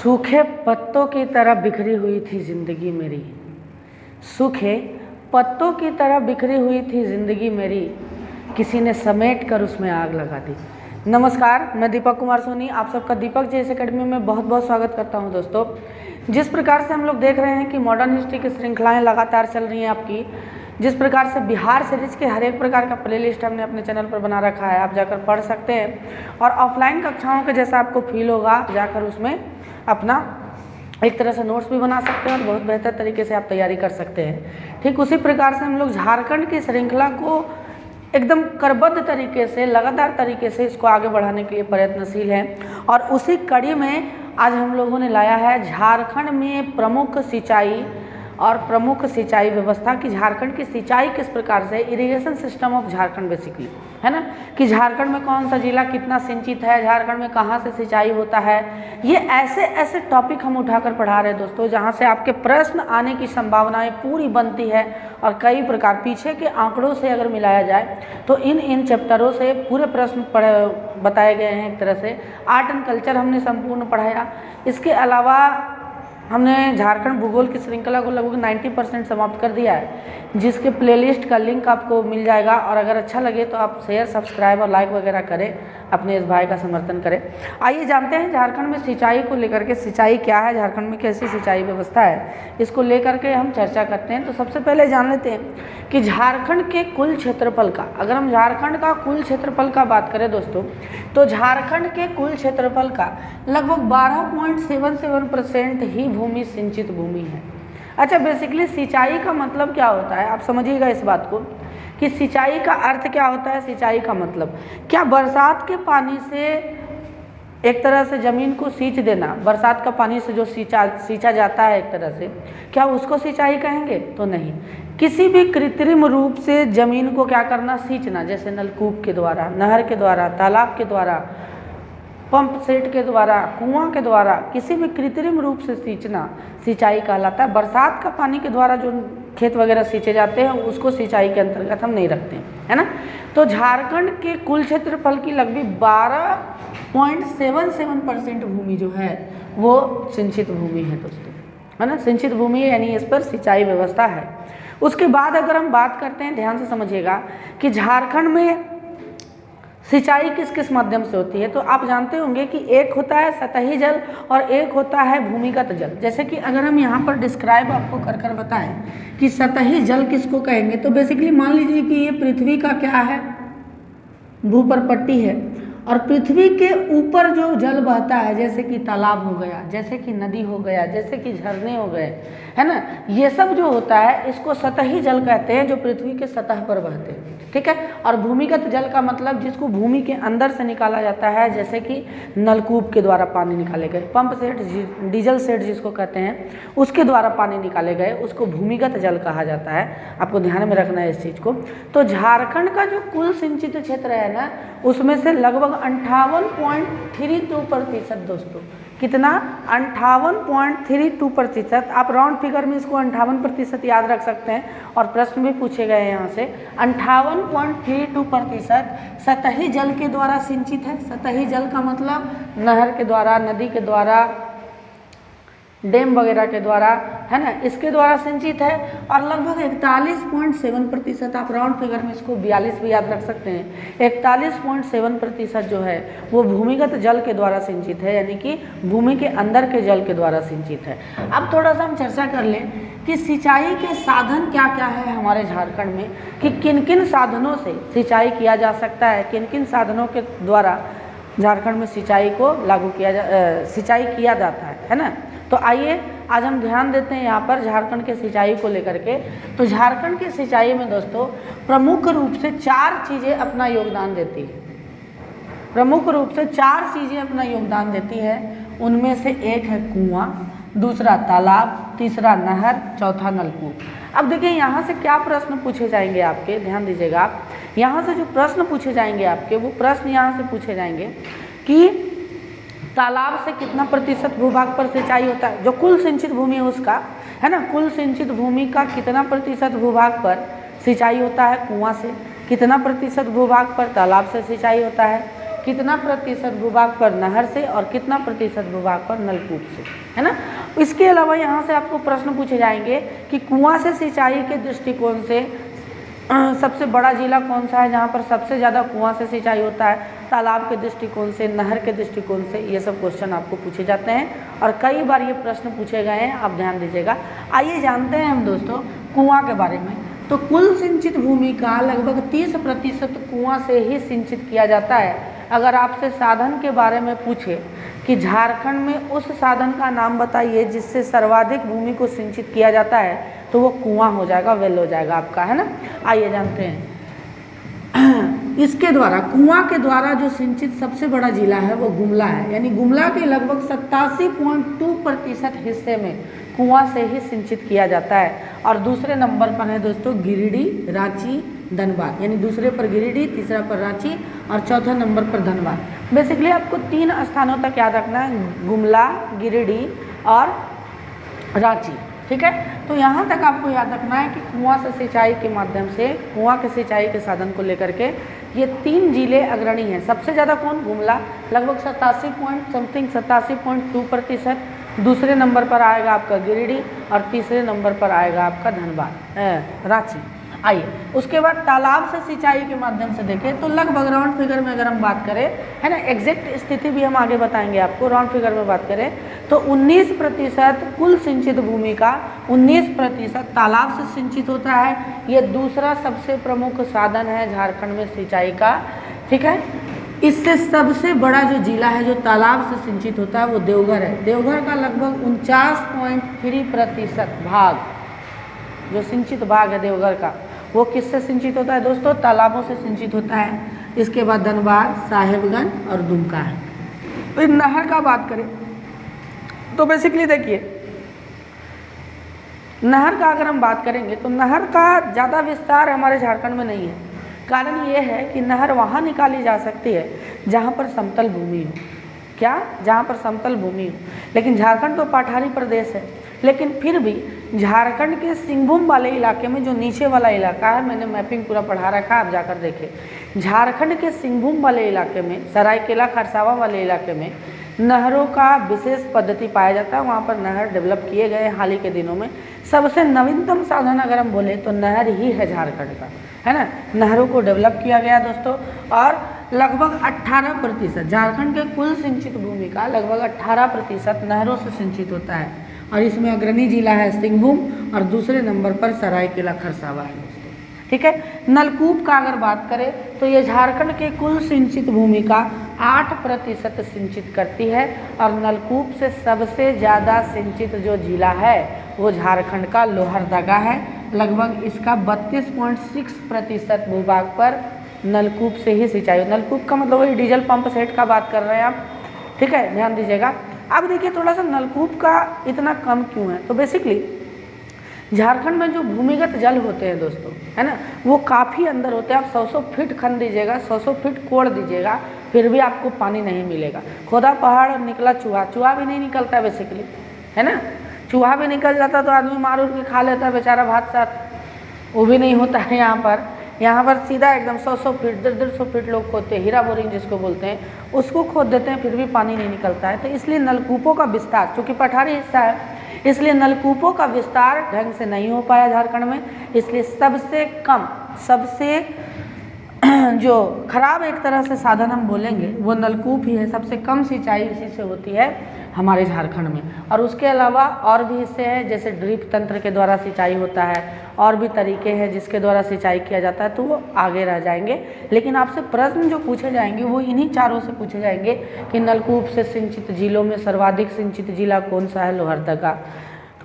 सूखे पत्तों की तरह बिखरी हुई थी ज़िंदगी मेरी, सूखे पत्तों की तरह बिखरी हुई थी ज़िंदगी मेरी, किसी ने समेट कर उसमें आग लगा दी। नमस्कार, मैं दीपक कुमार सोनी आप सबका दीपक जेएस एकेडमी में बहुत बहुत स्वागत करता हूं। दोस्तों, जिस प्रकार से हम लोग देख रहे हैं कि मॉडर्न हिस्ट्री की श्रृंखलाएं लगातार चल रही हैं आपकी, जिस प्रकार से बिहार सीरीज के हर एक प्रकार का प्लेलिस्ट हमने अपने चैनल पर बना रखा है, आप जाकर पढ़ सकते हैं और ऑफलाइन कक्षाओं के जैसा आपको फील होगा, आप जाकर उसमें अपना एक तरह से नोट्स भी बना सकते हैं और बहुत बेहतर तरीके से आप तैयारी कर सकते हैं। ठीक उसी प्रकार से हम लोग झारखंड की श्रृंखला को एकदम करबद्ध तरीके से, लगातार तरीके से इसको आगे बढ़ाने के लिए प्रयत्नशील हैं और उसी कड़ी में आज हम लोगों ने लाया है झारखंड में प्रमुख सिंचाई और प्रमुख सिंचाई व्यवस्था की झारखंड की सिंचाई किस प्रकार से, irrigation system of Jharkhand basically, है ना, कि झारखंड में कौन सा जिला कितना सिंचित है, झारखंड में कहाँ से सिंचाई होता है। ये ऐसे ऐसे टॉपिक हम उठाकर पढ़ा रहे हैं दोस्तों, जहाँ से आपके प्रश्न आने की संभावनाएं पूरी बनती है और कई प्रकार पीछे के आंकड़ों से अगर मिलाया जाए तो इन चैप्टरों से पूरे प्रश्न बताए गए हैं। एक तरह से आर्ट एंड कल्चर हमने संपूर्ण पढ़ाया। इसके अलावा हमने झारखंड भूगोल की श्रृंखला को लगभग 90% समाप्त कर दिया है, जिसके प्लेलिस्ट का लिंक आपको मिल जाएगा और अगर अच्छा लगे तो आप शेयर, सब्सक्राइब और लाइक वगैरह करें, अपने इस भाई का समर्थन करें। आइए जानते हैं झारखंड में सिंचाई को लेकर के, सिंचाई क्या है, झारखंड में कैसी सिंचाई व्यवस्था है, इसको लेकर के हम चर्चा करते हैं। तो सबसे पहले जान लेते हैं कि झारखंड के कुल क्षेत्रफल का, अगर हम झारखंड का कुल क्षेत्रफल का बात करें दोस्तों, तो झारखंड के कुल क्षेत्रफल का लगभग 12.77% ही भूमि सिंचित भूमि है। अच्छा, बेसिकली सिंचाई का मतलब क्या होता है, आप समझिएगा इस बात को कि सिंचाई का अर्थ क्या होता है। सिंचाई का मतलब क्या बरसात के पानी से एक तरह से ज़मीन को सींच देना, बरसात का पानी से जो सींचा जाता है एक तरह से, क्या उसको सिंचाई कहेंगे? तो नहीं। किसी भी कृत्रिम रूप से ज़मीन को क्या करना, सींचना, जैसे नलकूप के द्वारा, नहर के द्वारा, तालाब के द्वारा, पंप सेट के द्वारा, कुआं के द्वारा, किसी भी कृत्रिम रूप से सींचना सिंचाई कहलाता है। बरसात का पानी के द्वारा जो खेत वगैरह सींचे जाते हैं उसको सिंचाई के अंतर्गत हम नहीं रखते हैं, है ना। तो झारखंड के कुल क्षेत्रफल की लगभग 12.77% भूमि जो है वो सिंचित भूमि है दोस्तों, है ना, सिंचित भूमि है, यानी इस पर सिंचाई व्यवस्था है। उसके बाद अगर हम बात करते हैं, ध्यान से समझिएगा कि झारखंड में सिंचाई किस किस माध्यम से होती है। तो आप जानते होंगे कि एक होता है सतही जल और एक होता है भूमिगत जल। जैसे कि अगर हम यहाँ पर डिस्क्राइब आपको कर बताएं कि सतही जल किसको कहेंगे, तो बेसिकली मान लीजिए कि ये पृथ्वी का क्या है, भूपरपट्टी है और पृथ्वी के ऊपर जो जल बहता है, जैसे कि तालाब हो गया, जैसे कि नदी हो गया, जैसे कि झरने हो गए, है ना, ये सब जो होता है इसको सतही जल कहते हैं, जो पृथ्वी के सतह पर बहते हैं। ठीक है। और भूमिगत जल का मतलब जिसको भूमि के अंदर से निकाला जाता है, जैसे कि नलकूप के द्वारा पानी निकाले गए, पंप सेट, डीजल सेट जिसको कहते हैं, उसके द्वारा पानी निकाले गए, उसको भूमिगत जल कहा जाता है। आपको ध्यान में रखना है इस चीज़ को। तो झारखंड का जो कुल सिंचित क्षेत्र है ना, उसमें से लगभग 58.32% दोस्तों, कितना, 58.32%। आप राउंड फिगर में इसको 58% याद रख सकते हैं और प्रश्न भी पूछे गए हैं यहाँ से। 58.32% सतही जल के द्वारा सिंचित है। सतही जल का मतलब नहर के द्वारा, नदी के द्वारा, डैम वगैरह के द्वारा, है ना, इसके द्वारा सिंचित है। और लगभग 41.7%, आप राउंड फिगर में इसको 42 भी याद रख सकते हैं, 41.7% जो है वो भूमिगत जल के द्वारा सिंचित है, यानी कि भूमि के अंदर के जल के द्वारा सिंचित है। अब थोड़ा सा हम चर्चा कर लें कि सिंचाई के साधन क्या क्या है हमारे झारखंड में, कि किन किन साधनों से सिंचाई किया जा सकता है, किन किन साधनों के द्वारा झारखंड में सिंचाई को सिंचाई किया जाता है ना। तो आइए आज हम ध्यान देते हैं यहाँ पर झारखंड के सिंचाई को लेकर के। तो झारखंड की सिंचाई में दोस्तों प्रमुख रूप से 4 चीज़ें अपना योगदान देती है, प्रमुख रूप से 4 चीज़ें अपना योगदान देती है। उनमें से एक है कुआं, दूसरा तालाब, तीसरा नहर, चौथा नलकूप। अब देखिए यहाँ से क्या प्रश्न पूछे जाएंगे आपके, ध्यान दीजिएगा आप, यहाँ से जो प्रश्न पूछे जाएंगे आपके, वो प्रश्न यहाँ से पूछे जाएंगे कि तालाब से कितना प्रतिशत भूभाग पर सिंचाई होता है, जो कुल सिंचित भूमि है उसका, है ना, कुल सिंचित भूमि का कितना प्रतिशत भूभाग पर सिंचाई होता है कुआं से, कितना प्रतिशत भूभाग पर तालाब से सिंचाई होता है, कितना प्रतिशत भूभाग पर नहर से और कितना प्रतिशत भूभाग पर नलकूप से, है ना। इसके अलावा यहाँ से आपको प्रश्न पूछे जाएंगे कि कुआं से सिंचाई के दृष्टिकोण से सबसे बड़ा जिला कौन सा है जहाँ पर सबसे ज़्यादा कुआं से सिंचाई होता है, तालाब के दृष्टिकोण से, नहर के दृष्टिकोण से, ये सब क्वेश्चन आपको पूछे जाते हैं और कई बार ये प्रश्न पूछे गए हैं, आप ध्यान दीजिएगा। आइए जानते हैं हम दोस्तों कुआं के बारे में। तो कुल सिंचित भूमि का लगभग 30% कुआं से ही सिंचित किया जाता है। अगर आपसे साधन के बारे में पूछे कि झारखंड में उस साधन का नाम बताइए जिससे सर्वाधिक भूमि को सिंचित किया जाता है, तो वो कुआं हो जाएगा, वेल हो जाएगा आपका, है ना। आइए जानते हैं इसके द्वारा, कुआं के द्वारा जो सिंचित सबसे बड़ा जिला है वो गुमला है, यानी गुमला के लगभग 87.2% हिस्से में कुआं से ही सिंचित किया जाता है। और दूसरे नंबर पर है दोस्तों गिरिडीह, रांची, धनबाद, यानी दूसरे पर गिरिडीह, तीसरा पर रांची और चौथा नंबर पर धनबाद। बेसिकली आपको 3 स्थानों तक याद रखना है, गुमला, गिरिडीह और रांची, ठीक है। तो यहाँ तक आपको याद रखना है कि कुआं से सिंचाई के माध्यम से, कुआं के सिंचाई के साधन को लेकर के ये 3 जिले अग्रणी हैं। सबसे ज़्यादा कौन? गुमला, लगभग 87.2%। दूसरे नंबर पर आएगा आपका गिरिडीह और तीसरे नंबर पर आएगा आपका धनबाद, रांची। आइए उसके बाद तालाब से सिंचाई के माध्यम से देखें तो लगभग राउंड फिगर में अगर हम बात करें, है ना, एग्जैक्ट स्थिति भी हम आगे बताएंगे आपको, राउंड फिगर में बात करें तो 19% कुल सिंचित भूमि का 19% तालाब से सिंचित होता है। ये दूसरा सबसे प्रमुख साधन है झारखंड में सिंचाई का, ठीक है। इससे सबसे बड़ा जो जिला है जो तालाब से सिंचित होता है वो देवघर है। देवघर का लगभग 49.3% भाग, जो सिंचित भाग है देवघर का, वो किससे सिंचित होता है दोस्तों? तालाबों से सिंचित होता है। इसके बाद धनबाद, साहेबगंज और दुमका है। फिर नहर का बात करें तो बेसिकली देखिए, नहर का अगर हम बात करेंगे तो नहर का ज़्यादा विस्तार हमारे झारखंड में नहीं है। कारण ये है कि नहर वहाँ निकाली जा सकती है जहाँ पर समतल भूमि हो। क्या? जहाँ पर समतल भूमि हो। लेकिन झारखंड तो पठारी प्रदेश है, लेकिन फिर भी झारखंड के सिंहभूम वाले इलाके में, जो नीचे वाला इलाका है, मैंने मैपिंग पूरा पढ़ा रखा है, आप जाकर देखें। झारखंड के सिंहभूम वाले इलाके में, सरायकेला खरसावा वाले इलाके में नहरों का विशेष पद्धति पाया जाता है। वहाँ पर नहर डेवलप किए गए हाल ही के दिनों में। सबसे नवीनतम साधन अगर हम बोले तो नहर ही है झारखंड का, है ना। नहरों को डेवलप किया गया दोस्तों, और लगभग 18% झारखंड के कुल सिंचित भूमि का लगभग 18% नहरों से सिंचित होता है। और इसमें अग्रणी जिला है सिंहभूम और दूसरे नंबर पर सरायकेला खरसावा है, ठीक है। नलकूप का अगर बात करें तो ये झारखंड के कुल सिंचित भूमि का 8% सिंचित करती है। और नलकूप से सबसे ज़्यादा सिंचित जो जिला है वो झारखंड का लोहरदगा है। लगभग इसका 32.6% भूभाग पर नलकूप से ही सिंचाई। नलकूप का मतलब वही डीजल पंप सेट का बात कर रहे हैं आप, ठीक है, ध्यान दीजिएगा। अब देखिए थोड़ा सा नलकूप का इतना कम क्यों है, तो बेसिकली झारखंड में जो भूमिगत जल होते हैं दोस्तों, है ना, वो काफ़ी अंदर होते हैं। आप 100 फीट खन दीजिएगा, 100 फीट कोड़ दीजिएगा, फिर भी आपको पानी नहीं मिलेगा। खोदा पहाड़ और निकला चूहा, चूहा भी नहीं निकलता बेसिकली, है ना। चूहा भी निकल जाता तो आदमी मार उड़ के खा लेता बेचारा भात साथ, वो भी नहीं होता है यहाँ पर। यहाँ पर सीधा एकदम 100 फीट 150 फीट लोग खोदते हैं, हीरा बोरिंग जिसको बोलते हैं, उसको खोद देते हैं, फिर भी पानी नहीं निकलता है। तो इसलिए नलकूपों का विस्तार, चूँकि पठारी हिस्सा है, इसलिए नलकूपों का विस्तार ढंग से नहीं हो पाया झारखंड में। इसलिए सबसे कम, सबसे जो खराब एक तरह से साधन हम बोलेंगे वो नलकूप ही है। सबसे कम सिंचाई इसी से होती है हमारे झारखंड में। और उसके अलावा और भी हिस्से हैं, जैसे ड्रिप तंत्र के द्वारा सिंचाई होता है, और भी तरीके हैं जिसके द्वारा सिंचाई किया जाता है, तो वो आगे रह जाएंगे। लेकिन आपसे प्रश्न जो पूछे जाएंगे वो इन्हीं चारों से पूछे जाएंगे कि नलकूप से सिंचित जिलों में सर्वाधिक सिंचित जिला कौन सा है? लोहरदगा।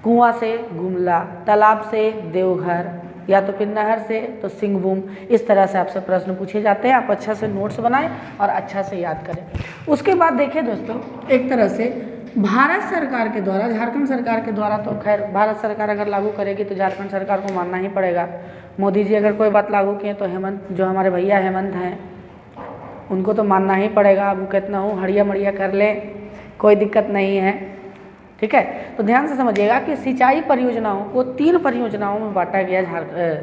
कुआं से गुमला, तालाब से देवघर, या तो फिर नहर से तो सिंहभूम। इस तरह से आपसे प्रश्न पूछे जाते हैं। आप अच्छा से नोट्स बनाएं और अच्छा से याद करें। उसके बाद देखिए दोस्तों, एक तरह से भारत सरकार के द्वारा, झारखंड सरकार के द्वारा, तो खैर भारत सरकार अगर लागू करेगी तो झारखंड सरकार को मानना ही पड़ेगा। मोदी जी अगर कोई बात लागू किए तो हेमंत, जो हमारे भैया हेमंत हैं, उनको तो मानना ही पड़ेगा। अब कहते ना हो हड़िया मड़िया कर लें, कोई दिक्कत नहीं है, ठीक है। तो ध्यान से समझिएगा कि सिंचाई परियोजनाओं को 3 परियोजनाओं में बांटा गया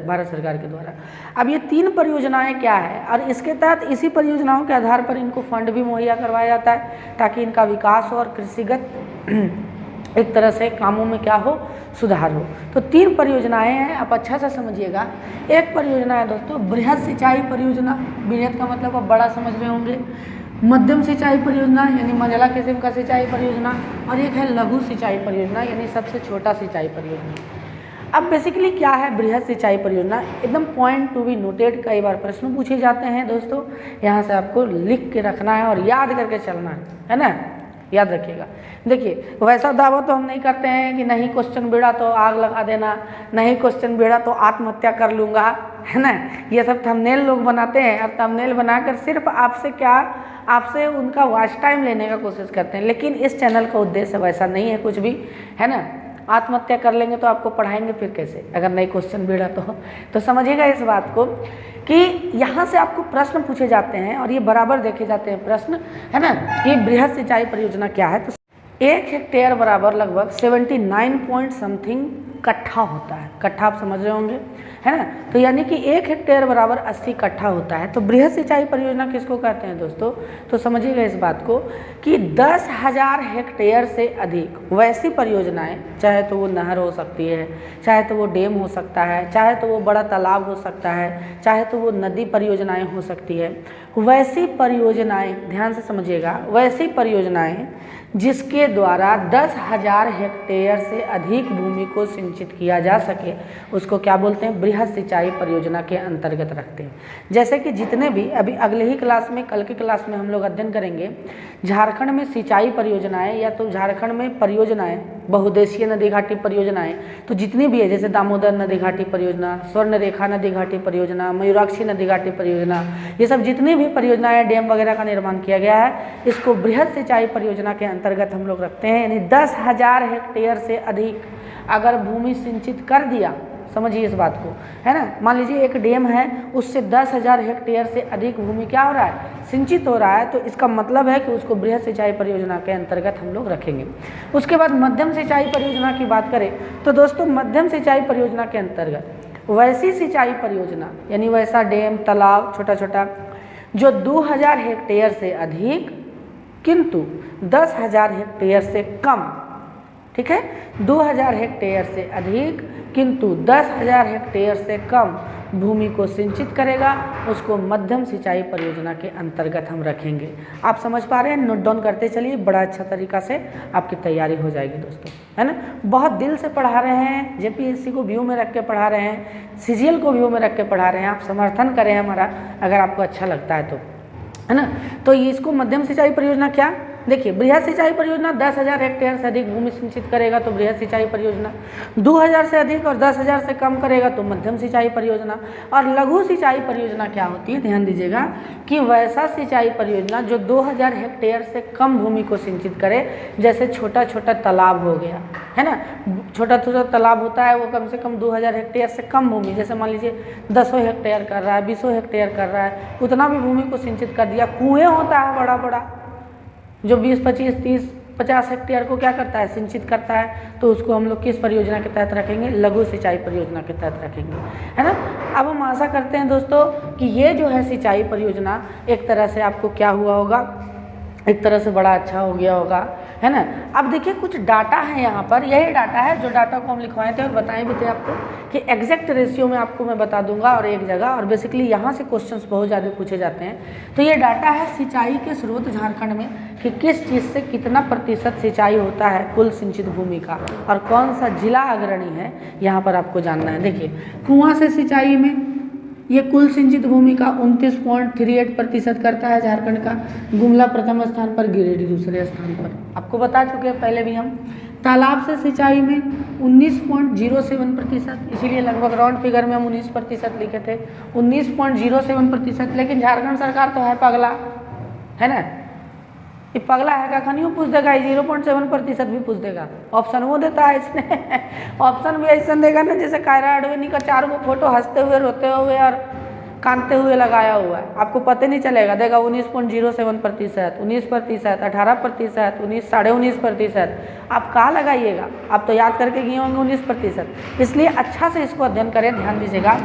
भारत सरकार के द्वारा। अब ये 3 परियोजनाएं क्या है, और इसके तहत इसी परियोजनाओं के आधार पर इनको फंड भी मुहैया करवाया जाता है ताकि इनका विकास हो और कृषिगत एक तरह से कामों में क्या हो, सुधार हो। तो 3 परियोजनाएं हैं, आप अच्छा से समझिएगा। एक परियोजना है दोस्तों बृहद सिंचाई परियोजना, बृहद का मतलब आप बड़ा समझ रहे होंगे। मध्यम सिंचाई परियोजना यानी मंझला किस्म का सिंचाई परियोजना, और एक है लघु सिंचाई परियोजना यानी सबसे छोटा सिंचाई परियोजना। अब बेसिकली क्या है बृहद सिंचाई परियोजना, एकदम पॉइंट टू बी नोटेड, कई बार प्रश्न पूछे जाते हैं दोस्तों, यहाँ से आपको लिख के रखना है और याद करके चलना है ना, याद रखिएगा। देखिए वैसा दावा तो हम नहीं करते हैं कि नहीं क्वेश्चन भिड़ा तो आग लगा देना, नहीं क्वेश्चन भिड़ा तो आत्महत्या कर लूँगा, है ना, ये सब थंबनेल लोग बनाते हैं और थंबनेल बनाकर सिर्फ आपसे उनका वॉच टाइम लेने का कोशिश करते हैं। लेकिन इस चैनल का उद्देश्य वैसा नहीं है कुछ भी, है ना। आत्महत्या कर लेंगे तो आपको पढ़ाएंगे फिर कैसे, अगर नहीं क्वेश्चन भिड़ा तो समझिएगा इस बात को कि यहाँ से आपको प्रश्न पूछे जाते हैं और ये बराबर देखे जाते हैं प्रश्न, है ना, कि बृहद सिंचाई परियोजना क्या है। तो 1 हेक्टेयर बराबर लगभग 79 पॉइंट समथिंग कट्ठा होता है, कट्ठा आप समझ रहे होंगे, है ना। तो यानी कि 1 हेक्टेयर बराबर 80 कट्ठा होता है। तो बृहद सिंचाई परियोजना किसको कहते हैं दोस्तों, तो समझिएगा इस बात को कि 10,000 हेक्टेयर से अधिक वैसी परियोजनाएं, चाहे तो वो नहर हो सकती है, चाहे तो वो डैम हो सकता है, चाहे तो वो बड़ा तालाब हो सकता है, चाहे तो वो नदी परियोजनाएं हो सकती है, वैसी परियोजनाएं, ध्यान से समझिएगा, वैसी परियोजनाएं जिसके द्वारा 10,000 हेक्टेयर से अधिक भूमि को सिंचित किया जा सके उसको क्या बोलते हैं, बृहद सिंचाई परियोजना के अंतर्गत रखते हैं। जैसे कि जितने भी अभी अगले ही क्लास में, कल की क्लास में हम लोग अध्ययन करेंगे झारखंड में सिंचाई परियोजनाएं या तो झारखंड में परियोजनाएं, बहुउद्देशीय नदी घाटी परियोजनाएं, तो जितनी भी है जैसे दामोदर नदी घाटी परियोजना, स्वर्ण रेखा नदी घाटी परियोजना, मयूराक्षी नदी घाटी परियोजना, ये सब जितनी भी परियोजनाएं डैम वगैरह का निर्माण किया गया है इसको बृहद सिंचाई परियोजना के अंतर्गत हम लोग रखते हैं। यानी 10,000 हेक्टेयर से अधिक अगर भूमि सिंचित कर दिया, समझिए इस बात को, है ना। मान लीजिए एक डैम है, उससे 10,000 हेक्टेयर से अधिक भूमि क्या हो रहा है, सिंचित हो रहा है, तो इसका मतलब है कि उसको बृहद सिंचाई परियोजना के अंतर्गत हम लोग रखेंगे। उसके बाद मध्यम सिंचाई परियोजना की बात करें तो दोस्तों मध्यम सिंचाई परियोजना के अंतर्गत वैसी सिंचाई परियोजना यानी वैसा डैम, तालाब, छोटा छोटा जो 2,000 हेक्टेयर से अधिक किंतु 10,000 हेक्टेयर से कम, ठीक है, 2,000 हेक्टेयर से अधिक किंतु 10,000 हेक्टेयर से कम भूमि को सिंचित करेगा, उसको मध्यम सिंचाई परियोजना के अंतर्गत हम रखेंगे। आप समझ पा रहे हैं, नोट डाउन करते चलिए, बड़ा अच्छा तरीका से आपकी तैयारी हो जाएगी दोस्तों, है ना। बहुत दिल से पढ़ा रहे हैं, जेपीएससी को व्यू में रख के पढ़ा रहे हैं, सीजीएल को व्यू में रख के पढ़ा रहे हैं, आप समर्थन करें हमारा अगर आपको अच्छा लगता है तो, है ना। तो ये इसको मध्यम सिंचाई परियोजना क्या, देखिए बृहद सिंचाई परियोजना 10,000 हेक्टेयर से अधिक भूमि सिंचित करेगा तो बृहद सिंचाई परियोजना, 2,000 से अधिक और 10,000 से कम करेगा तो मध्यम सिंचाई परियोजना। और लघु सिंचाई परियोजना क्या होती है, ध्यान दीजिएगा कि वैसा सिंचाई परियोजना जो 2,000 हेक्टेयर से कम भूमि को सिंचित करे, जैसे छोटा छोटा तालाब हो गया, है ना, छोटा छोटा तालाब होता है वो कम से कम 2,000 हेक्टेयर से कम भूमि, जैसे मान लीजिए 10 हेक्टेयर कर रहा है, 20 हेक्टेयर कर रहा है, उतना भी भूमि को सिंचित कर दिया। कुएँ होता है बड़ा बड़ा जो 20, 25, 30, 50 हेक्टेयर को क्या करता है, सिंचित करता है, तो उसको हम लोग किस परियोजना के तहत रखेंगे, लघु सिंचाई परियोजना के तहत रखेंगे, है ना। अब हम आशा करते हैं दोस्तों कि ये जो है सिंचाई परियोजना एक तरह से आपको क्या हुआ होगा, एक तरह से बड़ा अच्छा हो गया होगा, है ना। अब देखिए कुछ डाटा है यहाँ पर, यही डाटा है जो डाटा को हम लिखवाए थे और बताए भी थे आपको कि एग्जैक्ट रेशियो में आपको मैं बता दूंगा और एक जगह, और बेसिकली यहाँ से क्वेश्चंस बहुत ज़्यादा पूछे जाते हैं। तो ये डाटा है सिंचाई के स्रोत झारखंड में कि किस चीज़ से कितना प्रतिशत सिंचाई होता है कुल सिंचित भूमि का, और कौन सा जिला अग्रणी है यहाँ पर आपको जानना है। देखिए कुआँ से सिंचाई में ये कुल सिंचित भूमि का 29.38% करता है झारखंड का, गुमला प्रथम स्थान पर, गिरिडीह दूसरे स्थान पर, आपको बता चुके हैं पहले भी हम। तालाब से सिंचाई में 19.07%, इसीलिए लगभग राउंड फिगर में हम 19% लिखे थे, 19.07%। लेकिन झारखंड सरकार तो है पगला, है ना, ये पगला है का खनियों पूछ देगा, 0.7% भी पूछ देगा, ऑप्शन वो देता है इसने ऑप्शन भी ऐसा देगा ना जैसे कायरा अडवाणी का 4 फोटो हंसते हुए, रोते हुए और कांदते हुए लगाया हुआ है, आपको पता नहीं चलेगा। देखा 19.07%, 19%, 18%, 19.5%। आप कहाँ लगाइएगा, आप तो याद करके गए होंगे 19%। इसलिए अच्छा से इसको अध्ययन करें, ध्यान दीजिएगा।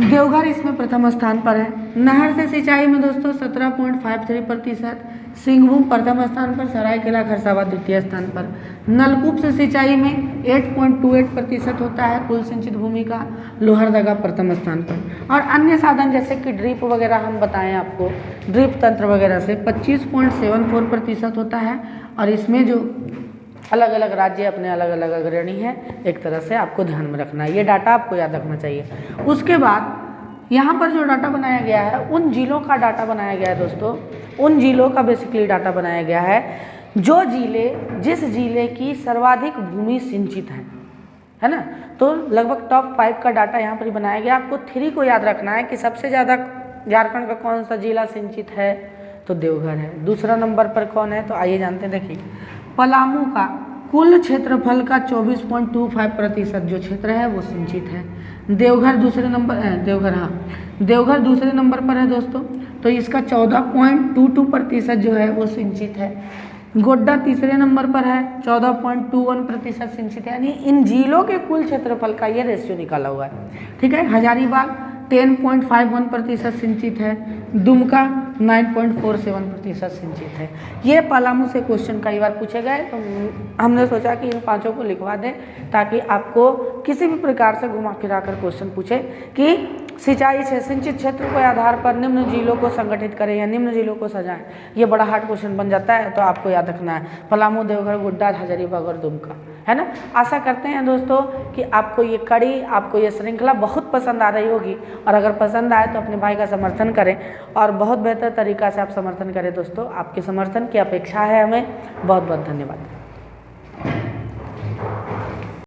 देवघर इसमें प्रथम स्थान पर है। नहर से सिंचाई में दोस्तों 17.53%, सिंहभूम प्रथम स्थान पर, सरायकेला खरसावां द्वितीय स्थान पर। नलकूप से सिंचाई में 8.28% होता है कुल सिंचित भूमि का, लोहरदगा प्रथम स्थान पर। और अन्य साधन जैसे कि ड्रिप वगैरह हम बताएं आपको, ड्रिप तंत्र वगैरह से 25.74% होता है। और इसमें जो अलग अलग राज्य अपने अलग अलग अग्रणी हैं, एक तरह से आपको ध्यान में रखना है, ये डाटा आपको याद रखना चाहिए। उसके बाद यहाँ पर जो डाटा बनाया गया है उन जिलों का डाटा बनाया गया है दोस्तों, उन जिलों का बेसिकली डाटा बनाया गया है जो जिले, जिस जिले की सर्वाधिक भूमि सिंचित है ना। तो लगभग टॉप 5 का डाटा यहाँ पर बनाया गया। आपको 3 को याद रखना है कि सबसे ज़्यादा झारखंड का कौन सा जिला सिंचित है, तो देवघर है। दूसरा नंबर पर कौन है, तो आइए जानते हैं। देखिए पलामू का कुल क्षेत्रफल का 24.25% जो क्षेत्र है वो सिंचित है। देवघर दूसरे नंबर, देवघर दूसरे नंबर पर है दोस्तों, तो इसका 14.22% जो है वो सिंचित है। गोड्डा तीसरे नंबर पर है, 14.21% सिंचित है। यानी इन जिलों के कुल क्षेत्रफल का ये रेशियो निकाला हुआ है, ठीक है। हजारीबाग 10.51% सिंचित है, दुमका 9.47% सिंचित है। ये पलामू से क्वेश्चन कई बार पूछे गए, तो हमने सोचा कि इन 5 को लिखवा दें ताकि आपको किसी भी प्रकार से घुमा फिरा कर क्वेश्चन पूछे कि सिंचाई से सिंचित क्षेत्र के आधार पर निम्न जिलों को संगठित करें या निम्न जिलों को सजाएं। ये बड़ा हार्ड क्वेश्चन बन जाता है, तो आपको याद रखना है पलामू, देवघर, गोड्डा, हजारीबाग और दुमका, है ना। आशा करते हैं दोस्तों कि आपको ये कड़ी, आपको ये श्रृंखला बहुत पसंद आ रही होगी, और अगर पसंद आए तो अपने भाई का समर्थन करें और बहुत बेहतर तरीका से आप समर्थन करें दोस्तों। आपके समर्थन की अपेक्षा है हमें। बहुत बहुत धन्यवाद।